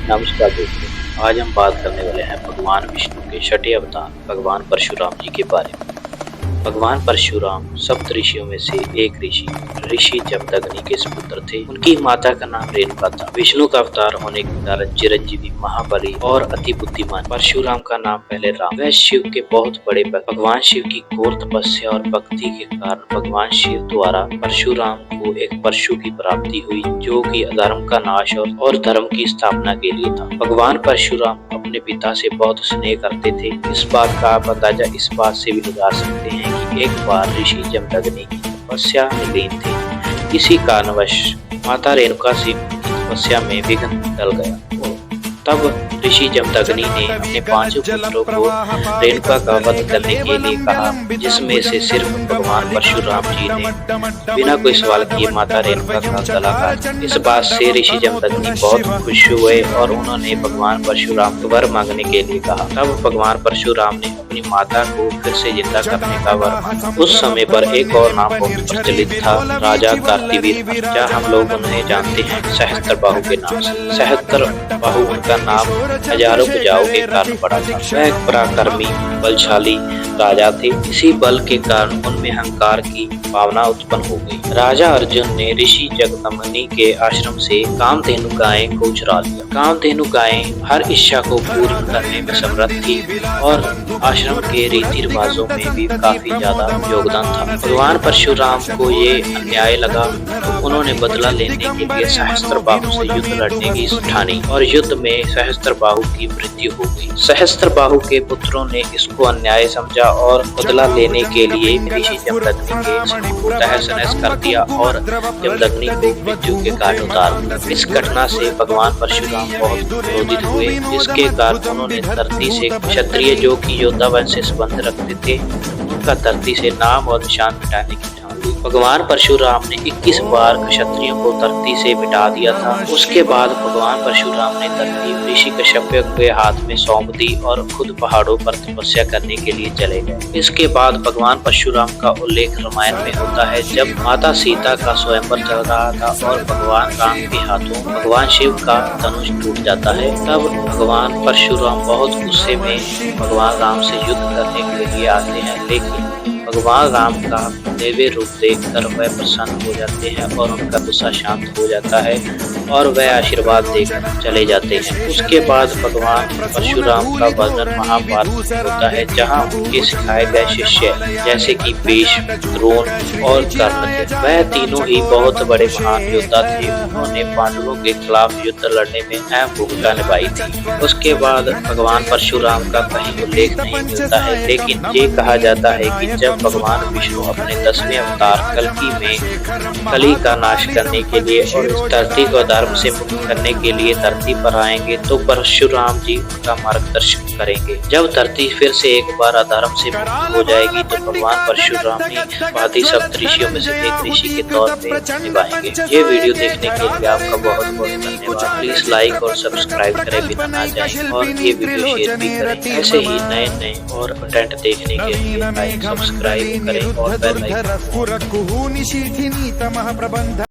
नमस्कार दोस्तों, आज हम बात करने वाले हैं भगवान विष्णु के छठे अवतार भगवान परशुराम जी के बारे में। भगवान परशुराम सप्त ऋषियों में से एक ऋषि जमदग्नि के पुत्र थे। उनकी माता का नाम रेणुका था। विष्णु का अवतार होने के कारण चिरंजीवी, महाबली और अति बुद्धिमान परशुराम का नाम पहले राम। वह शिव के बहुत बड़े भक्त। भगवान शिव की घोर तपस्या और भक्ति के कारण भगवान शिव द्वारा परशुराम को एक परशु की प्राप्ति हुई, जो कि अधर्म का नाश और धर्म की स्थापना के लिए था। भगवान परशुराम अपने पिता से बहुत स्नेह करते थे। इस बात का आप अंदाजा इस बात से भी लगा सकते हैं कि एक बार ऋषि जमदग्नि की तपस्या में लीन थे। किसी कारणवश माता रेणुका से तपस्या में विघ्न डल गया। तब ऋषि जमदग्नि ने अपने 5 पुत्रों को रेणुका का वध करने के लिए कहा, जिसमें से सिर्फ भगवान परशुराम जी ने बिना कोई सवाल किए माता रेणुका का गला काटा। इस बात से ऋषि जमदग्नि बहुत खुश हुए और उन्होंने भगवान परशुराम को वर मांगने के लिए कहा। तब भगवान परशुराम ने अपनी माता को फिर से जिंदा करने का वर मांगा। उस समय पर एक और नाम बहुत प्रचलित था, राजा कार्तिवीर, जहाँ हम लोग उन्हें जानते हैं सहस्त्रबाहु के नाम से। सहस्त्रबाहु उनका नाम हजारों भुजाओं के कारण पड़ा था। वह एक पराक्रमी, बलशाली राजा थे। इसी बल के कारण उनमें अहंकार की भावना उत्पन्न हो गई। राजा अर्जुन ने ऋषि जमदग्नि के आश्रम से कामधेनु गायें को चुरा लिया। कामधेनु गायें हर इच्छा को पूर्ण करने में समर्थ थी और आश्रम के रीति रिवाजों में भी काफी ज्यादा योगदान था। भगवान परशुराम को ये अन्याय लगा तो उन्होंने बदला लेने के लिए सहस्त्रबाहु से युद्ध लड़ने की ठानी और युद्ध में सहस्त्रबाहु की मृत्यु हो गई। सहस्त्रबाहु के पुत्रों ने इसको अन्याय समझा और बदला लेने के लिए ऋषि जमदग्नि के शरीर को तहस नहस कर दिया और जमदग्नि को मृत्यु के घाट उतार दिया। इस घटना से भगवान परशुराम बहुत क्रोधित हुए, जिसके कारण उन्होंने धरती से क्षत्रिय जो कि योद्धा वंश से संबंध रखते थे, उनका धरती से नाम और निशान मिटाने की ठान ली। भगवान परशुराम ने 21 बार क्षत्रियों को धरती से मिटा दिया था। उसके बाद भगवान परशुराम ने धरती ऋषि कश्यप के हाथ में सौंप दी और खुद पहाड़ों पर तपस्या करने के लिए चले गए। इसके बाद भगवान परशुराम का उल्लेख रामायण में होता है, जब माता सीता का स्वयंवर चल रहा था और भगवान राम के हाथों भगवान शिव का धनुष टूट जाता है। तब भगवान परशुराम बहुत गुस्से में भगवान राम से युद्ध करने के लिए आते हैं, लेकिन भगवान राम का दिव्य रूप देखकर वह प्रसन्न हो जाते हैं और उनका गुस्सा शांत हो जाता है और वह आशीर्वाद देकर चले जाते हैं। उसके बाद भगवान परशुराम का वर्णन महाभारत होता है, जहां उनके सिखाए गए शिष्य जैसे कि भीष्म, द्रोण और कर्ण थे। वह तीनों ही बहुत बड़े महान योद्धा थे। उन्होंने पांडवों के खिलाफ युद्ध लड़ने में अहम भूमिका निभाई थी। उसके बाद भगवान परशुराम का कहीं उल्लेख नहीं मिलता है, लेकिन ये कहा जाता है कि जब भगवान विष्णु अपने 10वें अवतार कल्कि में कली का नाश करने के लिए और इस धरती को धर्म से मुक्त करने के लिए धरती पर आएंगे, तो परशुराम जी उनका मार्गदर्शन करेंगे। जब धरती फिर से एक बार अधर्म से मुक्त हो जाएगी, तो भगवान परशुराम ही आदि सप्त ऋषियों में से एक ऋषि के तौर पे निभाएंगे। ये वीडियो देखने के लिए आपका बहुत बहुत धन्यवाद। प्लीज लाइक और सब्सक्राइब करें बिना ना जाए और ये वीडियो शेयर भी करें। ऐसे ही नए नए और कंटेंट देखने के लिए लाइक, सब्सक्राइब करें और बेल आइकन